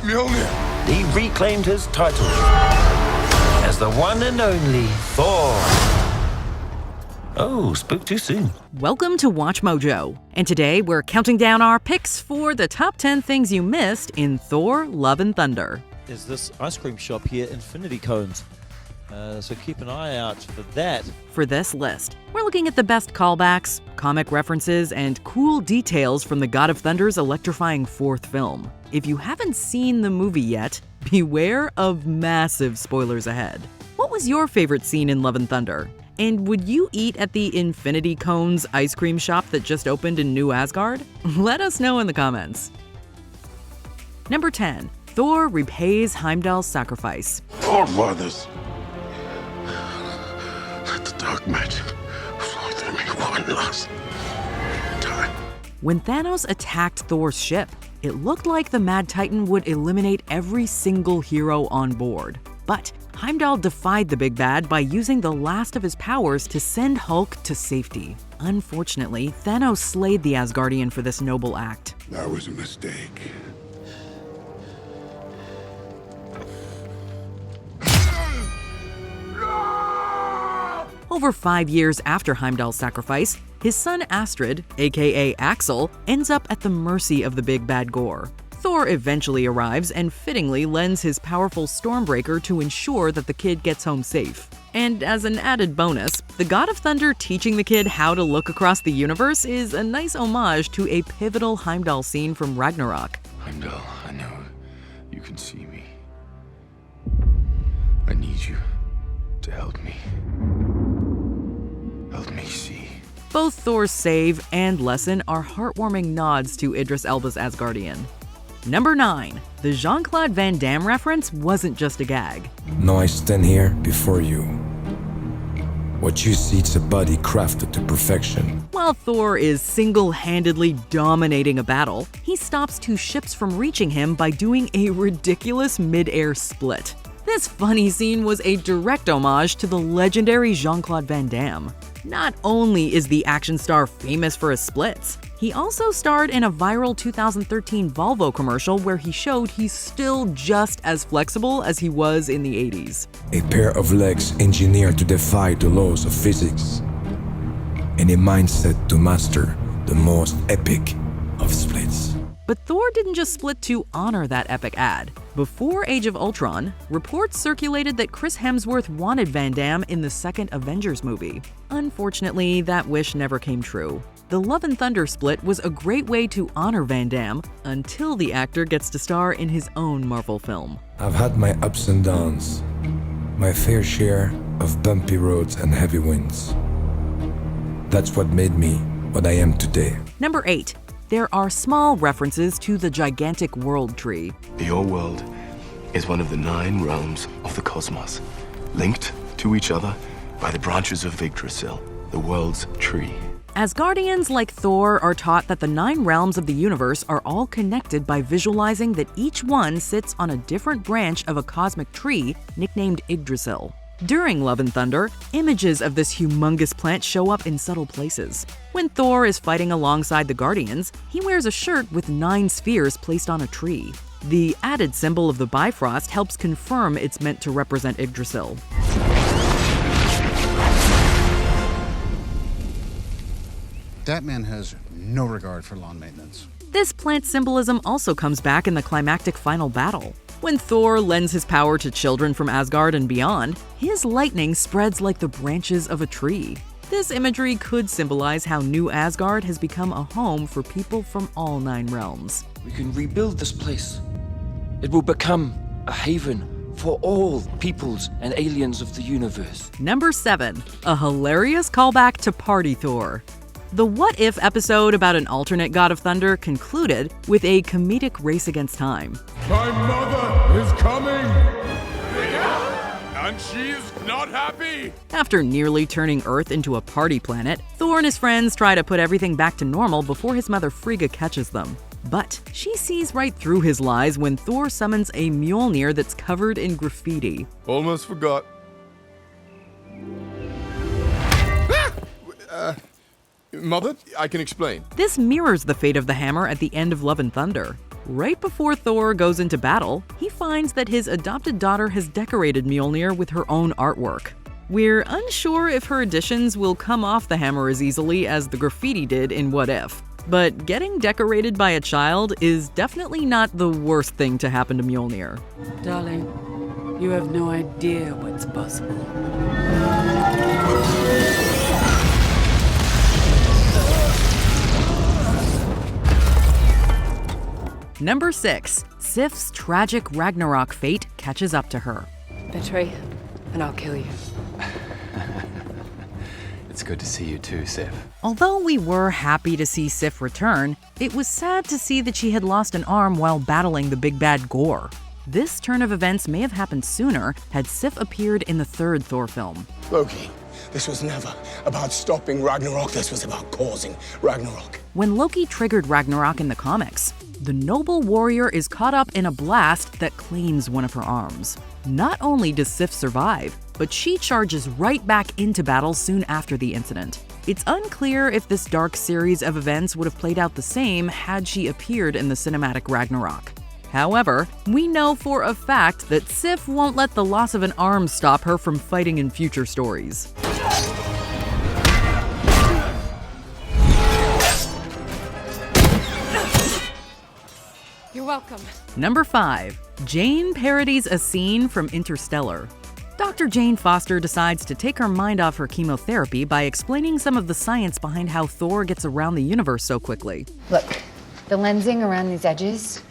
Mjolnir. He reclaimed his title as the one and only Thor. Oh, spoke too soon. Welcome to Watch Mojo, and today we're counting down our picks for the top 10 things you missed in Thor: Love and Thunder. There's this ice cream shop here, Infinity Conez. So keep an eye out for that. For this list, we're looking at the best callbacks, comic references, and cool details from the God of Thunder's electrifying fourth film. If you haven't seen the movie yet, beware of massive spoilers ahead. What was your favorite scene in Love and Thunder? And would you eat at the Infinity Conez ice cream shop that just opened in New Asgard? Let us know in the comments. Number 10. Thor repays Heimdall's sacrifice. Four brothers. Let the dark magic flow through me one last time. When Thanos attacked Thor's ship, it looked like the Mad Titan would eliminate every single hero on board. But Heimdall defied the big bad by using the last of his powers to send Hulk to safety. Unfortunately, Thanos slayed the Asgardian for this noble act. That was a mistake. Over 5 years after Heimdall's sacrifice, his son Astrid, aka Axel, ends up at the mercy of the big bad Gore. Thor eventually arrives and fittingly lends his powerful Stormbreaker to ensure that the kid gets home safe. And as an added bonus, the God of Thunder teaching the kid how to look across the universe is a nice homage to a pivotal Heimdall scene from Ragnarok. Heimdall, I know you can see me. I need you to help me. Help me see. Both Thor's save and lesson are heartwarming nods to Idris Elba's Asgardian. Number 9. The Jean-Claude Van Damme reference wasn't just a gag. Now I stand here before you. What you see is a body crafted to perfection. While Thor is single-handedly dominating a battle, he stops two ships from reaching him by doing a ridiculous mid-air split. This funny scene was a direct homage to the legendary Jean-Claude Van Damme. Not only is the action star famous for his splits, he also starred in a viral 2013 Volvo commercial where he showed he's still just as flexible as he was in the 80s. A pair of legs engineered to defy the laws of physics, and a mindset to master the most epic of splits. But Thor didn't just split to honor that epic ad. Before Age of Ultron, reports circulated that Chris Hemsworth wanted Van Damme in the second Avengers movie. Unfortunately, that wish never came true. The Love and Thunder split was a great way to honor Van Damme until the actor gets to star in his own Marvel film. I've had my ups and downs, my fair share of bumpy roads and heavy winds. That's what made me what I am today. Number 8. There are small references to the gigantic world tree. Your world is one of the 9 realms of the cosmos, linked to each other by the branches of Yggdrasil, the world's tree. Asgardians like Thor are taught that the 9 realms of the universe are all connected by visualizing that each one sits on a different branch of a cosmic tree nicknamed Yggdrasil. During Love and Thunder, images of this humongous plant show up in subtle places. When Thor is fighting alongside the Guardians, he wears a shirt with 9 spheres placed on a tree. The added symbol of the Bifrost helps confirm it's meant to represent Yggdrasil. That man has no regard for lawn maintenance. This plant symbolism also comes back in the climactic final battle. When Thor lends his power to children from Asgard and beyond, his lightning spreads like the branches of a tree. This imagery could symbolize how New Asgard has become a home for people from all 9 realms. We can rebuild this place. It will become a haven for all peoples and aliens of the universe. Number 7. A hilarious callback to Party Thor. The What If episode about an alternate God of Thunder concluded with a comedic race against time. My mother is coming! And she's not happy! After nearly turning Earth into a party planet, Thor and his friends try to put everything back to normal before his mother Frigga catches them. But she sees right through his lies when Thor summons a Mjolnir that's covered in graffiti. Almost forgot. Mother, I can explain. This mirrors the fate of the hammer at the end of Love and Thunder. Right before Thor goes into battle, he finds that his adopted daughter has decorated Mjolnir with her own artwork. We're unsure if her additions will come off the hammer as easily as the graffiti did in What If. But getting decorated by a child is definitely not the worst thing to happen to Mjolnir. Darling, you have no idea what's possible. Number 6. Sif's tragic Ragnarok fate catches up to her. Betray, and I'll kill you. It's good to see you too, Sif. Although we were happy to see Sif return, it was sad to see that she had lost an arm while battling the big bad Gore. This turn of events may have happened sooner had Sif appeared in the third Thor film. Loki, this was never about stopping Ragnarok. This was about causing Ragnarok. When Loki triggered Ragnarok in the comics, the noble warrior is caught up in a blast that claims one of her arms. Not only does Sif survive, but she charges right back into battle soon after the incident. It's unclear if this dark series of events would have played out the same had she appeared in the cinematic Ragnarok. However, we know for a fact that Sif won't let the loss of an arm stop her from fighting in future stories. You're welcome. Number 5. Jane parodies a scene from Interstellar. Dr. Jane Foster decides to take her mind off her chemotherapy by explaining some of the science behind how Thor gets around the universe so quickly. Look, the lensing around these edges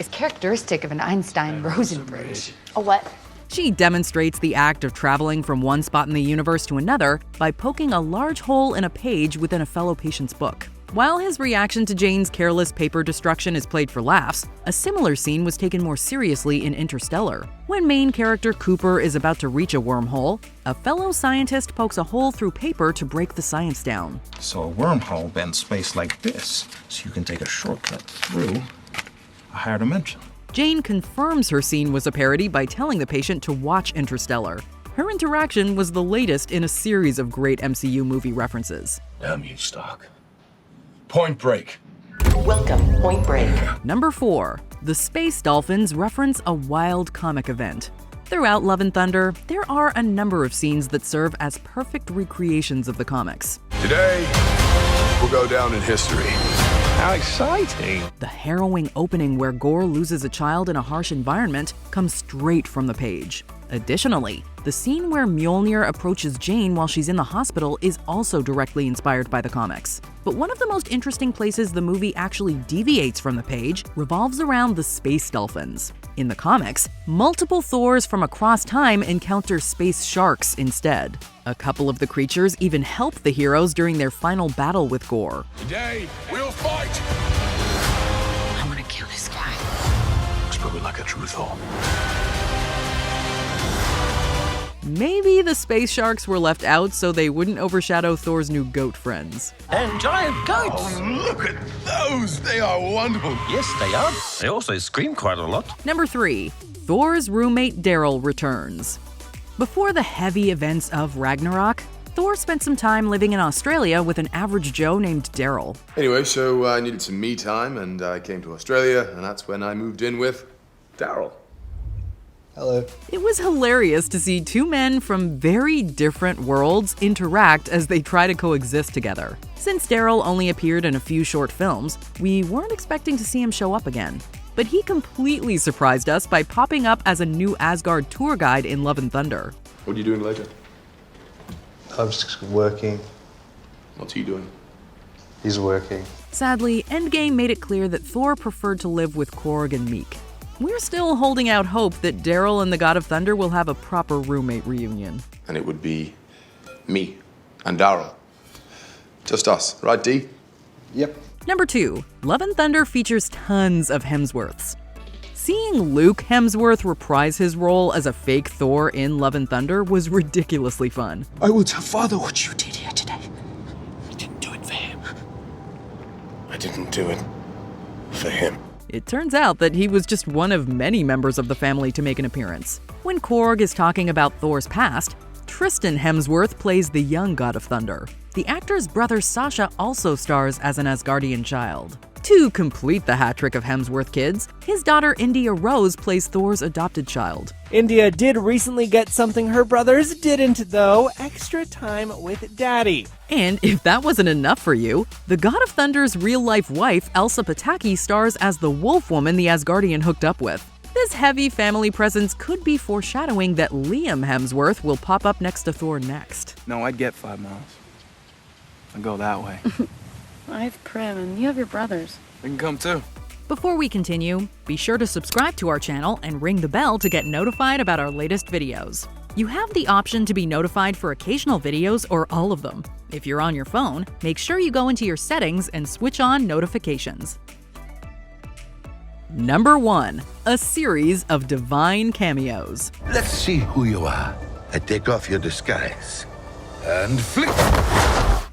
is characteristic of an Einstein-Rosen bridge. A what? She demonstrates the act of traveling from one spot in the universe to another by poking a large hole in a page within a fellow patient's book. While his reaction to Jane's careless paper destruction is played for laughs, a similar scene was taken more seriously in Interstellar. When main character Cooper is about to reach a wormhole, a fellow scientist pokes a hole through paper to break the science down. So a wormhole bends space like this, so you can take a shortcut through a higher dimension. Jane confirms her scene was a parody by telling the patient to watch Interstellar. Her interaction was the latest in a series of great MCU movie references. Damn you, Stark. Point Break. Welcome, Point Break. Number 4. The Space Dolphins reference a wild comic event. Throughout Love and Thunder, there are a number of scenes that serve as perfect recreations of the comics. Today, we'll go down in history. How exciting! The harrowing opening where Gore loses a child in a harsh environment comes straight from the page. Additionally, the scene where Mjolnir approaches Jane while she's in the hospital is also directly inspired by the comics. But one of the most interesting places the movie actually deviates from the page revolves around the space dolphins. In the comics, multiple Thors from across time encounter space sharks instead. A couple of the creatures even help the heroes during their final battle with Gore. Today, we'll fight! I want to kill this guy. Looks probably like a true Thor. Maybe the space sharks were left out so they wouldn't overshadow Thor's new goat friends. And giant goats! Oh, look at those! They are wonderful! Yes, they are. They also scream quite a lot. Number 3. Thor's roommate Daryl returns. Before the heavy events of Ragnarok, Thor spent some time living in Australia with an average Joe named Daryl. Anyway, so I needed some me time, and I came to Australia, and that's when I moved in with Daryl. Hello. It was hilarious to see two men from very different worlds interact as they try to coexist together. Since Daryl only appeared in a few short films, we weren't expecting to see him show up again. But he completely surprised us by popping up as a new Asgard tour guide in Love and Thunder. What are you doing later? I'm just working. What's he doing? He's working. Sadly, Endgame made it clear that Thor preferred to live with Korg and Meek. We're still holding out hope that Daryl and the God of Thunder will have a proper roommate reunion. And it would be me and Daryl. Just us, right, D? Yep. Number 2. Love and Thunder features tons of Hemsworths. Seeing Luke Hemsworth reprise his role as a fake Thor in Love and Thunder was ridiculously fun. I will tell Father what you did here today. I didn't do it for him. I didn't do it for him. It turns out that he was just one of many members of the family to make an appearance. When Korg is talking about Thor's past, Tristan Hemsworth plays the young God of Thunder. The actor's brother Sasha also stars as an Asgardian child. To complete the hat trick of Hemsworth kids, his daughter India Rose plays Thor's adopted child. India did recently get something her brothers didn't, though: extra time with Daddy. And if that wasn't enough for you, the God of Thunder's real-life wife, Elsa Pataki, stars as the wolf woman the Asgardian hooked up with. This heavy family presence could be foreshadowing that Liam Hemsworth will pop up next to Thor next. No, I'd get 5 miles. I'd go that way. I have Prim, and you have your brothers. They can come too. Before we continue, be sure to subscribe to our channel and ring the bell to get notified about our latest videos. You have the option to be notified for occasional videos or all of them. If you're on your phone, make sure you go into your settings and switch on notifications. Number 1. A series of divine cameos. Let's see who you are. I take off your disguise. And flick!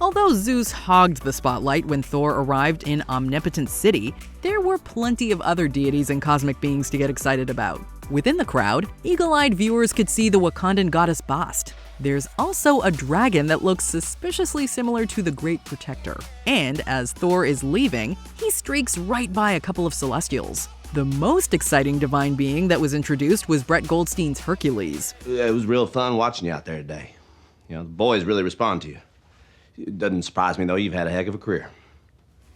Although Zeus hogged the spotlight when Thor arrived in Omnipotent City, there were plenty of other deities and cosmic beings to get excited about. Within the crowd, eagle-eyed viewers could see the Wakandan goddess Bast. There's also a dragon that looks suspiciously similar to the Great Protector. And as Thor is leaving, he streaks right by a couple of Celestials. The most exciting divine being that was introduced was Brett Goldstein's Hercules. It was real fun watching you out there today. You know, the boys really respond to you. It doesn't surprise me, though. You've had a heck of a career.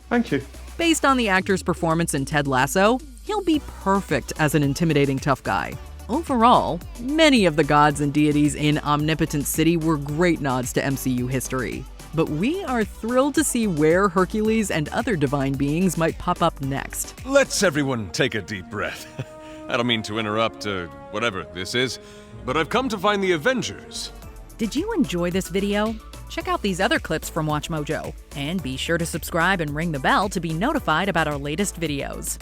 Thank you. Based on the actor's performance in Ted Lasso, he'll be perfect as an intimidating tough guy. Overall, many of the gods and deities in Omnipotent City were great nods to MCU history. But we are thrilled to see where Hercules and other divine beings might pop up next. Let's everyone take a deep breath. I don't mean to interrupt, whatever this is, but I've come to find the Avengers. Did you enjoy this video? Check out these other clips from WatchMojo, and be sure to subscribe and ring the bell to be notified about our latest videos.